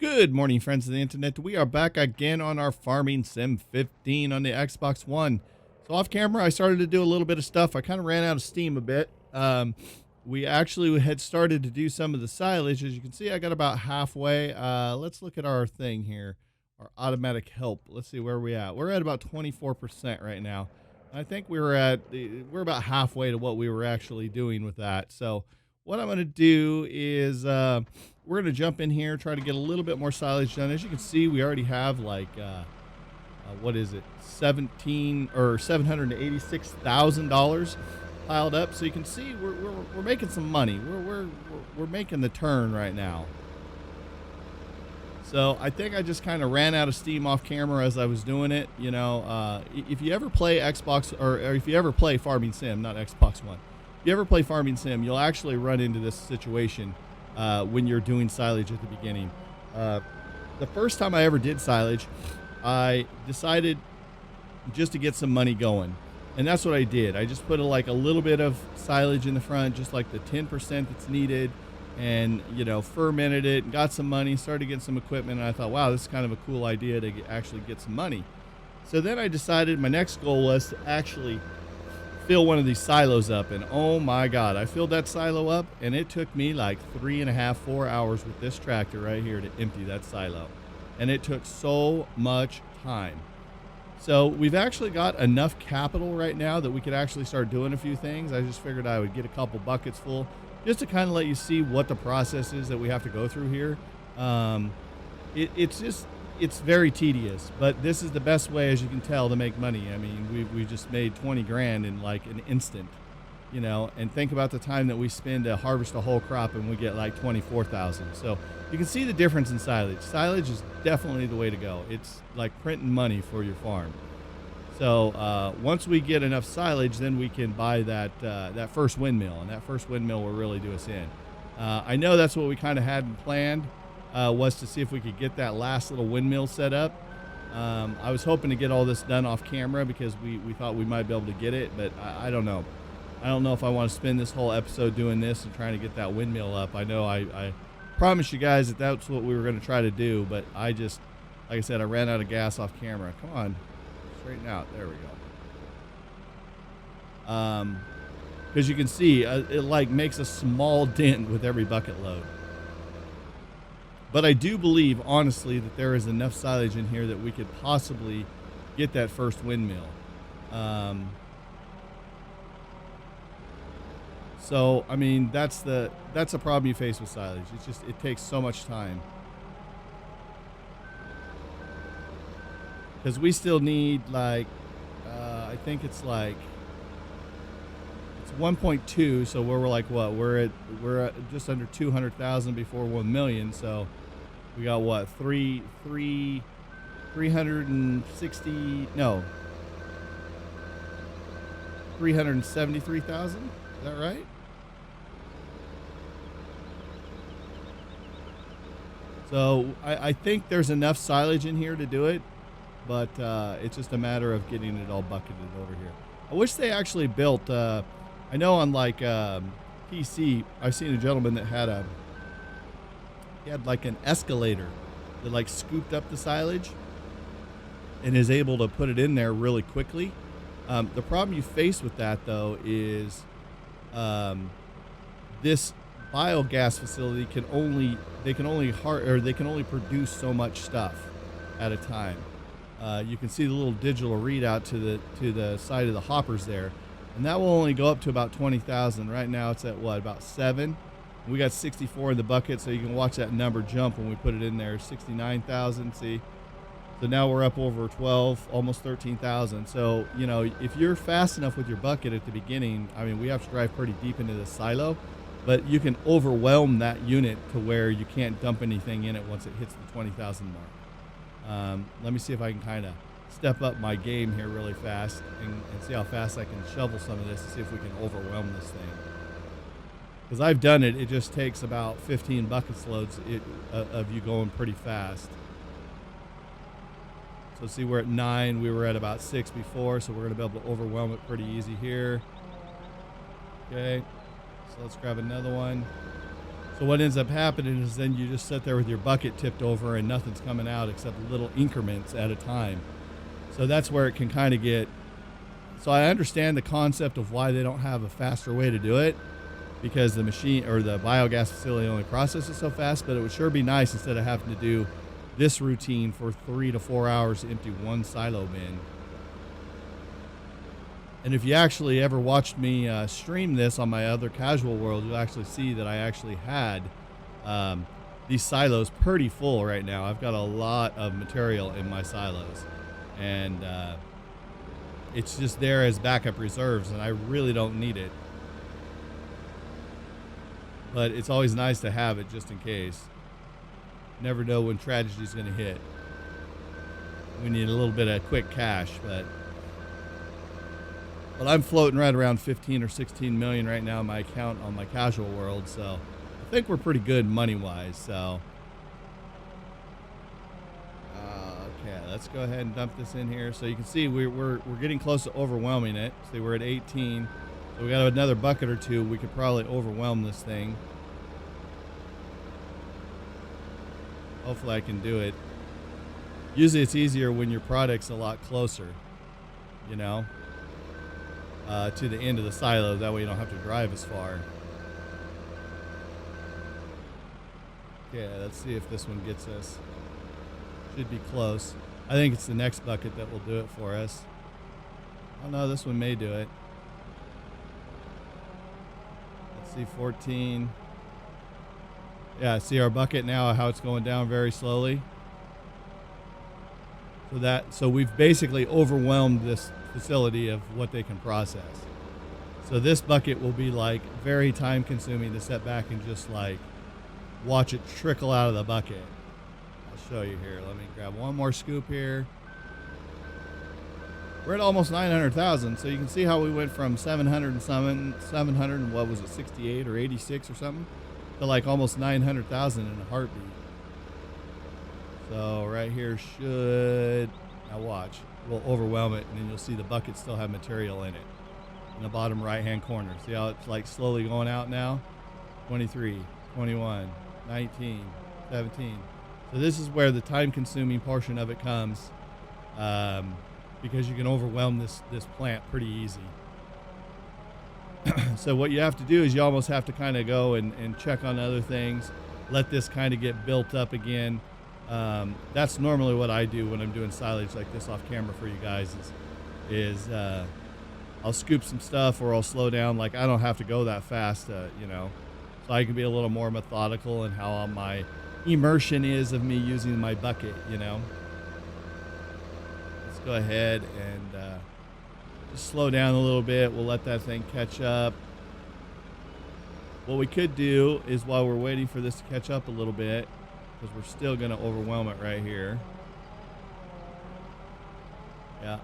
Good morning, friends of the internet. We are back again on our Farming Sim 15 on the Xbox One. So off camera, I started to do a little bit of stuff. I kind of ran out of steam a bit. We actually had started to do some of the silage. As you can see, I got about halfway. Let's look at our thing here, our automatic help. Let's see where we at. We're at about 24% right now. I think we're about halfway to what we were actually doing with that. So what I'm going to do is we're going to jump in here, try to get a little bit more silage done. As you can see, we already have like, what is it, 17 or $786,000 piled up. So you can see we're making some money. We're making the turn right now. So I think I just kind of ran out of steam off camera as I was doing it. If you ever play Xbox or if you ever play Farming Sim, not Xbox One, if you ever play Farming Sim, you'll actually run into this situation when you're doing silage at the beginning. The first time I ever did silage, I decided just to get some money going. And that's what I did. I just put like a little bit of silage in the front, just like the 10% that's needed, and fermented it and got some money, started getting some equipment, and I thought, wow, this is kind of a cool idea to actually get some money. So then I decided my next goal was to actually fill one of these silos up, and oh my god, I filled that silo up, and it took me like 3.5 4 hours with this tractor right here to empty that silo, and it took so much time. So we've actually got enough capital right now that we could actually start doing a few things. I just figured I would get a couple buckets full just to kind of let you see what the process is that we have to go through here. It's very tedious, but this is the best way, as you can tell, to make money. I mean, we just made 20 grand in like an instant, and think about the time that we spend to harvest a whole crop and we get like 24,000. So you can see the difference in silage. Silage is definitely the way to go. It's like printing money for your farm. So once we get enough silage, then we can buy that first windmill, and that first windmill will really do us in. I know that's what we kind of had planned, was to see if we could get that last little windmill set up. I was hoping to get all this done off camera because we thought we might be able to get it, but I don't know. I don't know if I want to spend this whole episode doing this and trying to get that windmill up. I know I promised you guys that that's what we were going to try to do, but like I said, I ran out of gas off camera. Come on. Straighten out. There we go. Because you can see it like makes a small dent with every bucket load. But I do believe, honestly, that there is enough silage in here that we could possibly get that first windmill. So I mean, that's a problem you face with silage. It takes so much time. Because we still need like, I think it's 1.2. So we're like, what? We're at just under 200,000 before 1 million. So we got what? 360, no, 373,000. Is that right? So I think there's enough silage in here to do it, but it's just a matter of getting it all bucketed over here. I wish they actually built, I know on like PC, I've seen a gentleman that he had like an escalator that like scooped up the silage and is able to put it in there really quickly. The problem you face with that though is this biogas facility can only produce so much stuff at a time. You can see the little digital readout to the side of the hoppers there, and that will only go up to about 20,000. Right now it's at what, about 7. We got 64 in the bucket, so you can watch that number jump when we put it in there. 69,000. See, so now we're up over 12, almost 13,000. So if you're fast enough with your bucket at the beginning, I mean, we have to drive pretty deep into the silo, but you can overwhelm that unit to where you can't dump anything in it once it hits the 20,000 mark. Let me see if I can kind of step up my game here really fast and see how fast I can shovel some of this and see if we can overwhelm this thing. Because I've done it. It just takes about 15 buckets loads of you going pretty fast. So see, we're at 9. We were at about 6 before, so we're going to be able to overwhelm it pretty easy here. Okay, so let's grab another one. So what ends up happening is then you just sit there with your bucket tipped over and nothing's coming out except little increments at a time. So that's where it can kind of get. So I understand the concept of why they don't have a faster way to do it, because the machine or the biogas facility only processes so fast, but it would sure be nice instead of having to do this routine for 3 to 4 hours to empty one silo bin. And if you actually ever watched me stream this on my other Casual World, you'll actually see that I actually had these silos pretty full right now. I've got a lot of material in my silos, and it's just there as backup reserves, and I really don't need it. But it's always nice to have it just in case. Never know when tragedy's going to hit. We need a little bit of quick cash, but I'm floating right around 15 or 16 million right now in my account on my Casual World, so I think we're pretty good money-wise. So, okay, let's go ahead and dump this in here. So you can see we're getting close to overwhelming it. See, we're at 18, so we got another bucket or two. We could probably overwhelm this thing. Hopefully I can do it. Usually it's easier when your product's a lot closer, you know, to the end of the silo. That way you don't have to drive as far. Okay, let's see if this one gets us. Should be close. I think it's the next bucket that will do it for us. Oh no, this one may do it. Let's see, 14. Yeah, see our bucket now, how it's going down very slowly. So we've basically overwhelmed this facility of what they can process. So this bucket will be like very time consuming to set back and just like watch it trickle out of the bucket. I'll show you here. Let me grab one more scoop here. We're at almost 900,000. So you can see how we went from 700 and what was it, 68 or 86 or something, to like almost 900,000 in a heartbeat. So right here should, now watch, we'll overwhelm it, and then you'll see the bucket still have material in it in the bottom right hand corner. See how it's like slowly going out now? 23, 21, 19, 17. So this is where the time consuming portion of it comes, because you can overwhelm this plant pretty easy. So what you have to do is you almost have to kind of go and check on other things, let this kind of get built up again. That's normally what I do when I'm doing silage like this off camera for you guys is I'll scoop some stuff or I'll slow down. Like I don't have to go that fast, you know, so I can be a little more methodical in how my immersion is of me using my bucket, you know. Let's go ahead and just slow down a little bit. We'll let that thing catch up. What we could do is while we're waiting for this to catch up a little bit, because we're still going to overwhelm it right here. Yeah.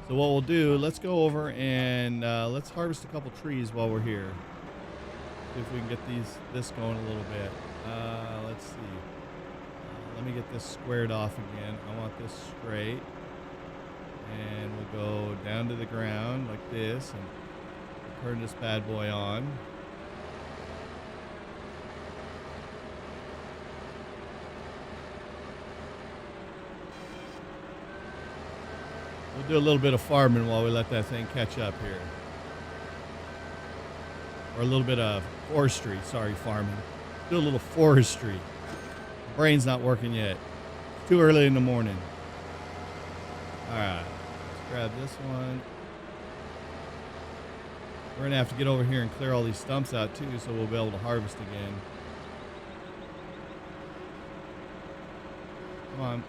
So what we'll do, let's go over and let's harvest a couple trees while we're here. See if we can get this going a little bit. Let's see. Let me get this squared off again. I want this straight. And we'll go down to the ground like this and turn this bad boy on. We'll do a little bit of farming while we let that thing catch up here. Or a little bit of forestry. Sorry, farming. Do a little forestry. Brain's not working yet. It's too early in the morning. All right. Let's grab this one. We're going to have to get over here and clear all these stumps out too, so we'll be able to harvest again. Come on.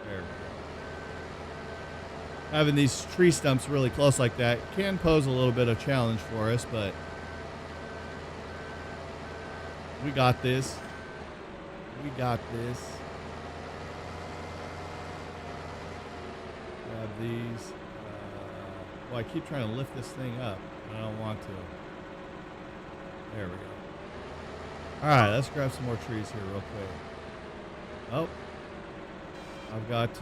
There we go. Having these tree stumps really close like that can pose a little bit of challenge for us, but we got this. We got this. Grab these. Well, I keep trying to lift this thing up, but I don't want to. There we go. All right, let's grab some more trees here real quick. Oh, I've got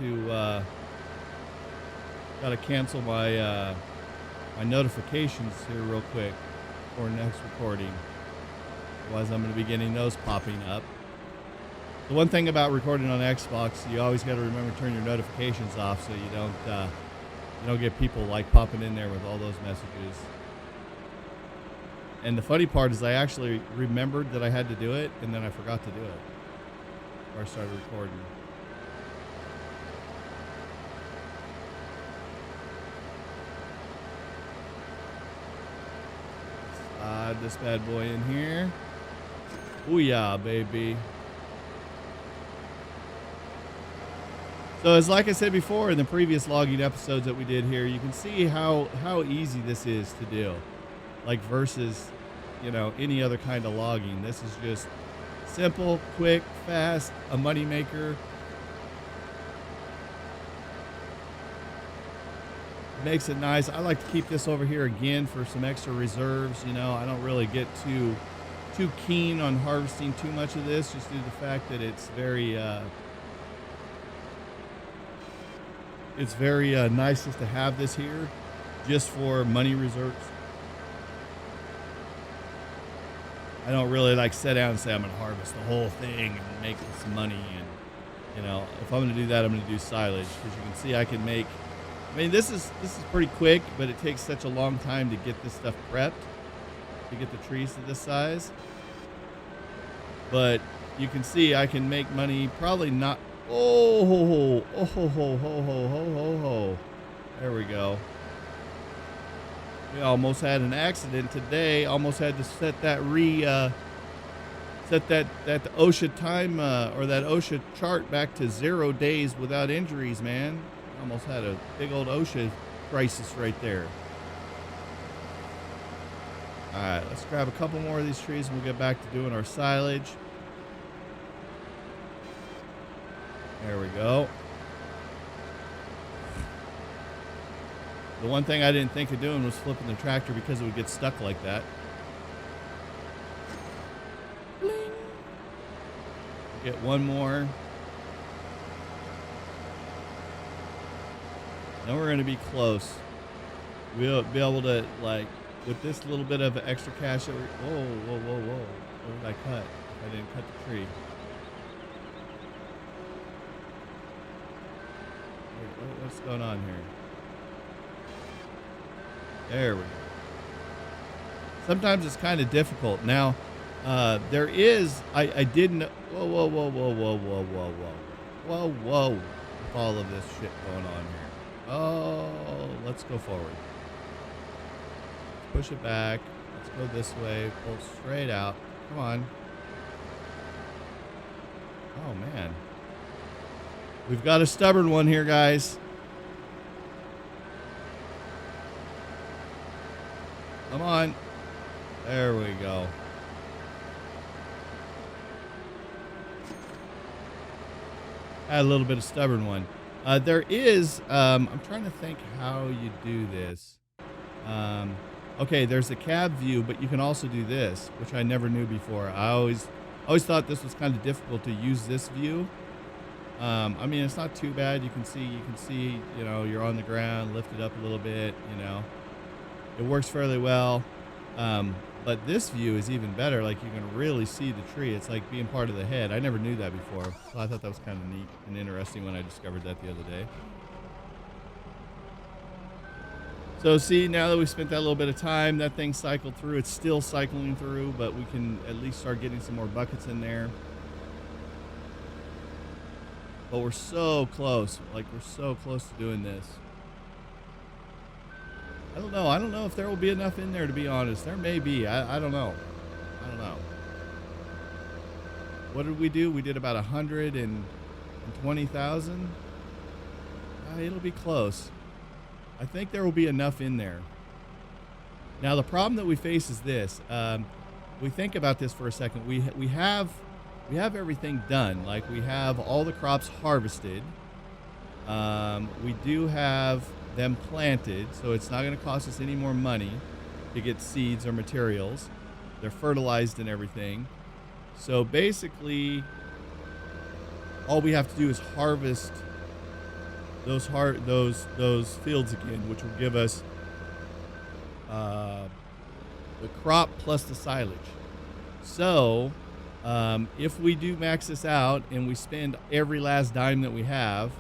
to cancel my my notifications here real quick for next recording. Otherwise, I'm going to be getting those popping up. The one thing about recording on Xbox, you always got to remember to turn your notifications off so you don't get people like popping in there with all those messages. And the funny part is I actually remembered that I had to do it, and then I forgot to do it before I started recording. Slide this bad boy in here. Oh yeah, baby. So as like I said before in the previous logging episodes that we did here, you can see how easy this is to do. Like versus, any other kind of logging. This is just simple, quick, fast, a money maker. Makes it nice. I like to keep this over here again for some extra reserves. I don't really get too keen on harvesting too much of this, just due to the fact that it's very nice just to have this here just for money reserves. I don't really like sit down and say I'm going to harvest the whole thing and make some money. And, if I'm going to do that, I'm going to do silage, because you can see I can make, this is pretty quick, but it takes such a long time to get this stuff prepped, to get the trees to this size. But you can see I can make money, probably not. Oh, there we go. We almost had an accident today. Almost had to set that that OSHA time or that OSHA chart back to 0 days without injuries, man. Almost had a big old OSHA crisis right there. All right, let's grab a couple more of these trees and we'll get back to doing our silage. There we go. The one thing I didn't think of doing was flipping the tractor because it would get stuck like that. Bling. Get one more. Then we're going to be close. We'll be able to, like, with this little bit of extra cash that we're... Whoa. What did I cut? I didn't cut the tree. What's going on here? There we go. Sometimes it's kind of difficult. Now, there is, I didn't, whoa. With all of this shit going on here. Oh, let's go forward. Push it back. Let's go this way. Pull straight out. Come on. Oh, man. We've got a stubborn one here, guys. Come on. There we go. Had a little bit of stubborn one. There is, I'm trying to think how you do this. Okay, there's a cab view, but you can also do this, which I never knew before. I always thought this was kind of difficult to use this view. It's not too bad. You can see, you're on the ground, lift it up a little bit, It works fairly well. But this view is even better. Like, you can really see the tree. It's like being part of the head. I never knew that before. So I thought that was kind of neat and interesting when I discovered that the other day. So see, now that we spent that little bit of time, that thing cycled through. It's still cycling through, but we can at least start getting some more buckets in there. But we're so close. Like, we're so close to doing this. I don't know. I don't know if there will be enough in there, to be honest. There may be. I don't know. I don't know. What did we do? We did about 120,000. It'll be close. I think there will be enough in there. Now, the problem that we face is this. We think about this for a second. We have everything done. Like, we have all the crops harvested. We do have them planted, so it's not going to cost us any more money to get seeds or materials. They're fertilized and everything. So basically, all we have to do is harvest those fields again, which will give us uh, the crop plus the silage. So, if we do max this out and we spend every last dime that we have,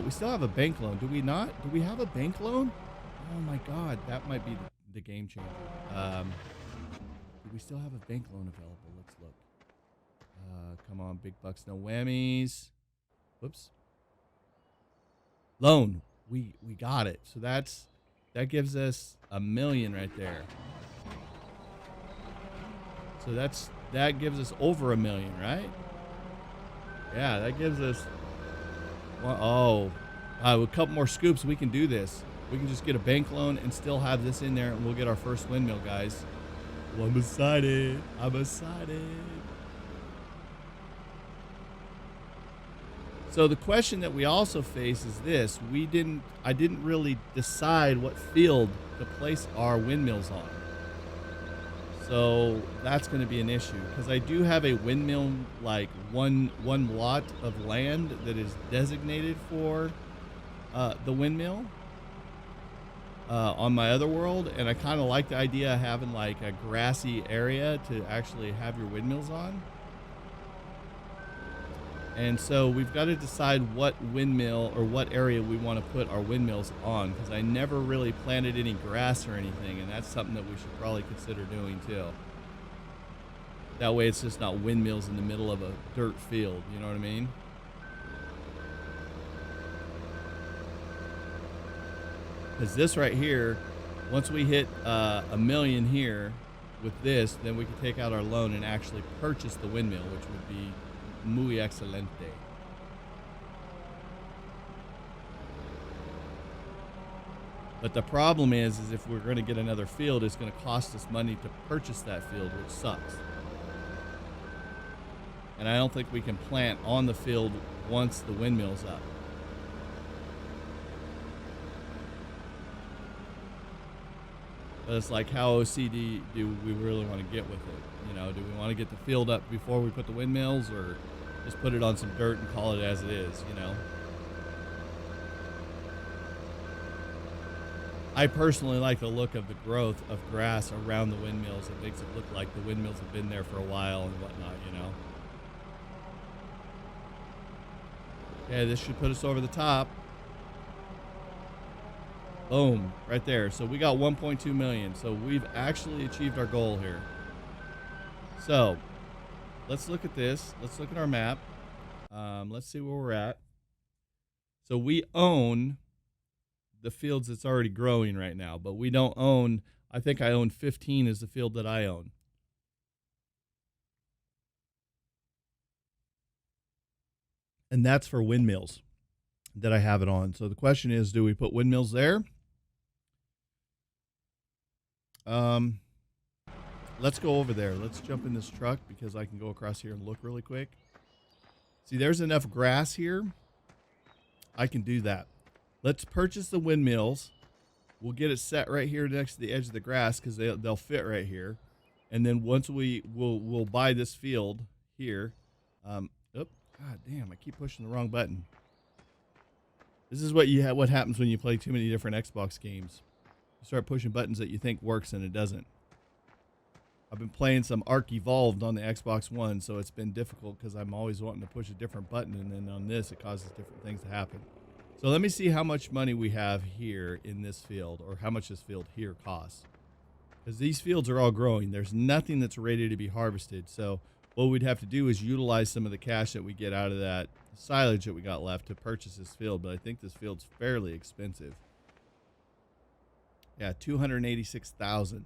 we still have a bank loan. Do we not? Do we have a bank loan? Oh my God, that might be the game changer. Do we still have a bank loan available? Let's look. Come on, big bucks, no whammies. Whoops. Loan. We got it. So that gives us $1 million right there. So that gives us over $1 million, right? Yeah, that gives us. Well, with a couple more scoops, we can do this. We can just get a bank loan and still have this in there, and we'll get our first windmill, guys. Well, I'm excited. I'm excited. So the question that we also face is this: I didn't really decide what field to place our windmills on. So that's going to be an issue because I do have a windmill, like one lot of land that is designated for the windmill on my other world, and I kind of like the idea of having like a grassy area to actually have your windmills on. And so we've got to decide what windmill or what area we want to put our windmills on, because I never really planted any grass or anything, and that's something that we should probably consider doing too. That way it's just not windmills in the middle of a dirt field, you know what I mean? Because this right here, once we hit $1 million here with this, then we can take out our loan and actually purchase the windmill, which would be muy excelente. But the problem is if we're going to get another field, it's going to cost us money to purchase that field, which sucks. And I don't think we can plant on the field once the windmill's up. But it's like, how OCD do we really want to get with it? You know, do we want to get the field up before we put the windmills, or just put it on some dirt and call it as it is, you know? I personally like the look of the growth of grass around the windmills. It makes it look like the windmills have been there for a while and whatnot, you know? Okay, this should put us over the top. Boom, right there. So we got 1.2 million. So we've actually achieved our goal here. So let's look at this. Let's look at our map. Let's see where we're at. So we own the fields that's already growing right now, but we don't own, I think I own 15 is the field that I own. And that's for windmills that I have it on. So the question is, do we put windmills there? Let's go over there. Let's jump in this truck because I can go across here and look really quick. See, there's enough grass here. I can do that. Let's purchase the windmills. We'll get it set right here next to the edge of the grass because they'll fit right here. And then once we'll buy this field here. God damn, I keep pushing the wrong button. This is what happens when you play too many different Xbox games. You start pushing buttons that you think works and it doesn't. I've been playing some Ark Evolved on the Xbox One, so it's been difficult because I'm always wanting to push a different button, and then on this it causes different things to happen. So let me see how much money we have here in this field, or how much this field here costs. Because these fields are all growing. There's nothing that's ready to be harvested. So what we'd have to do is utilize some of the cash that we get out of that silage that we got left to purchase this field. But I think this field's fairly expensive. Yeah, $286,000.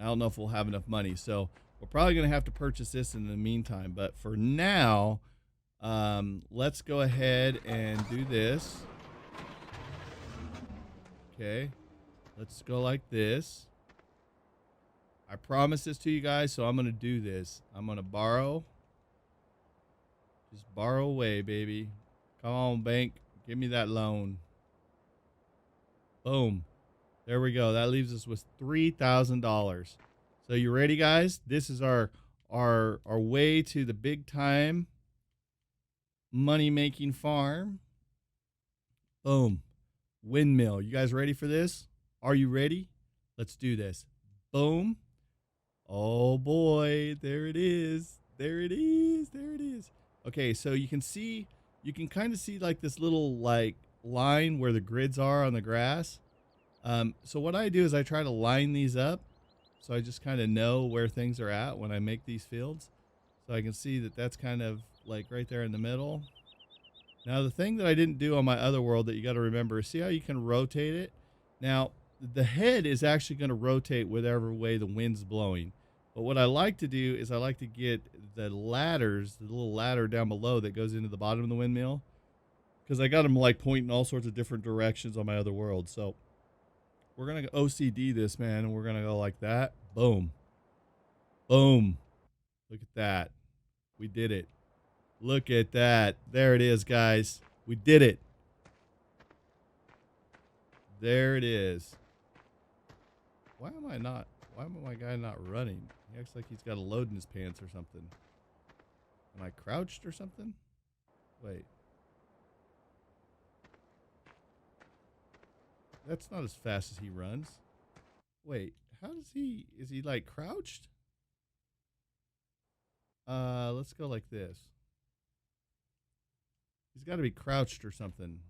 I don't know if we'll have enough money. So we're probably going to have to purchase this in the meantime. But for now, let's go ahead and do this. Okay, let's go like this. I promised this to you guys, so I'm going to do this. I'm going to borrow. Just borrow away, baby. Come on, bank. Give me that loan. Boom. There we go. That leaves us with $3,000. So you ready, guys? This is our way to the big time money-making farm. Boom. Windmill. You guys ready for this? Are you ready? Let's do this. Boom. Oh boy, there it is. There it is. There it is. Okay, so you can kind of see like this little like line where the grids are on the grass. So what I do is I try to line these up, so I just kind of know where things are at when I make these fields. So I can see that that's kind of like right there in the middle. Now the thing that I didn't do on my other world that you got to remember is, see how you can rotate it? Now the head is actually going to rotate whatever way the wind's blowing. But what I like to do is I like to get the ladders, the little ladder down below that goes into the bottom of the windmill, because I got them like pointing all sorts of different directions on my other world. So we're going to OCD this, man, and we're going to go like that. Boom. Boom. Look at that. We did it. Look at that. There it is, guys. We did it. There it is. Why am my guy not running? He acts like he's got a load in his pants or something. Am I crouched or something? Wait. That's not as fast as he runs. Wait, is he like crouched? Let's go like this. He's got to be crouched or something.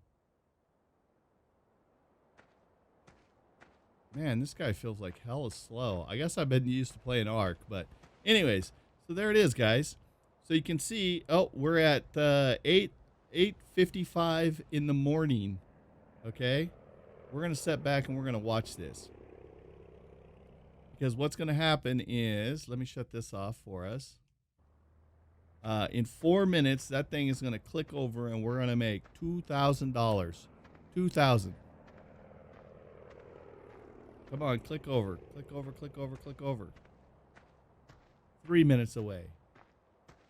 Man, this guy feels like hell is slow. I guess I've been used to playing Ark, but anyways, so there it is, guys. So you can see, oh, we're at 8:55 in the morning. Okay, we're gonna step back and we're gonna watch this, because what's gonna happen is, let me shut this off for us. In 4 minutes, that thing is gonna click over, and we're gonna make $2,000. $2,000. Come on, click over. Click over, click over, click over. 3 minutes away.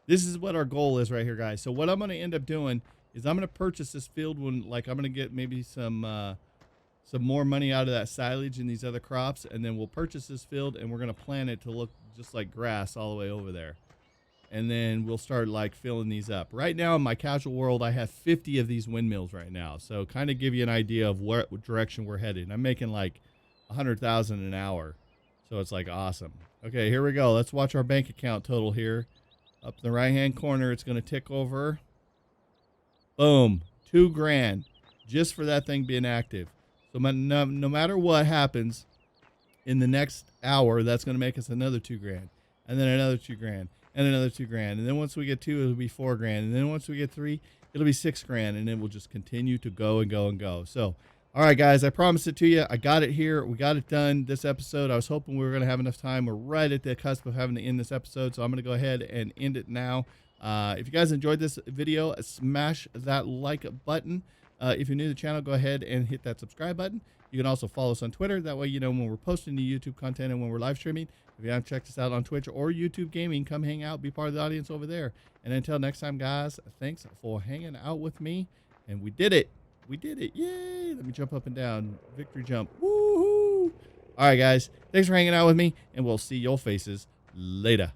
This is what our goal is right here, guys. So what I'm going to end up doing is I'm going to purchase this field when, like, I'm going to get maybe some more money out of that silage and these other crops, and then we'll purchase this field and we're going to plant it to look just like grass all the way over there. And then we'll start like filling these up. Right now in my casual world, I have 50 of these windmills right now. So kind of give you an idea of what direction we're headed. I'm making like 100,000 an hour, so it's like awesome. Okay, here we go. Let's watch our bank account total here. Up in the right hand corner, it's going to tick over. Boom, $2 grand just for that thing being active. So no matter what happens in the next hour, that's going to make us another $2 grand, and then another $2 grand, and another $2 grand, and then once we get 2, it'll be $4 grand, and then once we get 3, it'll be $6 grand, and then we'll just continue to go and go and go. So all right, guys, I promised it to you. I got it here. We got it done this episode. I was hoping we were going to have enough time. We're right at the cusp of having to end this episode, so I'm going to go ahead and end it now. If you guys enjoyed this video, smash that like button. If you're new to the channel, go ahead and hit that subscribe button. You can also follow us on Twitter. That way you know when we're posting new YouTube content and when we're live streaming. If you haven't checked us out on Twitch or YouTube Gaming, come hang out, be part of the audience over there. And until next time, guys, thanks for hanging out with me. And we did it. We did it. Yay. Let me jump up and down. Victory jump. Woohoo. All right, guys. Thanks for hanging out with me, and we'll see your faces later.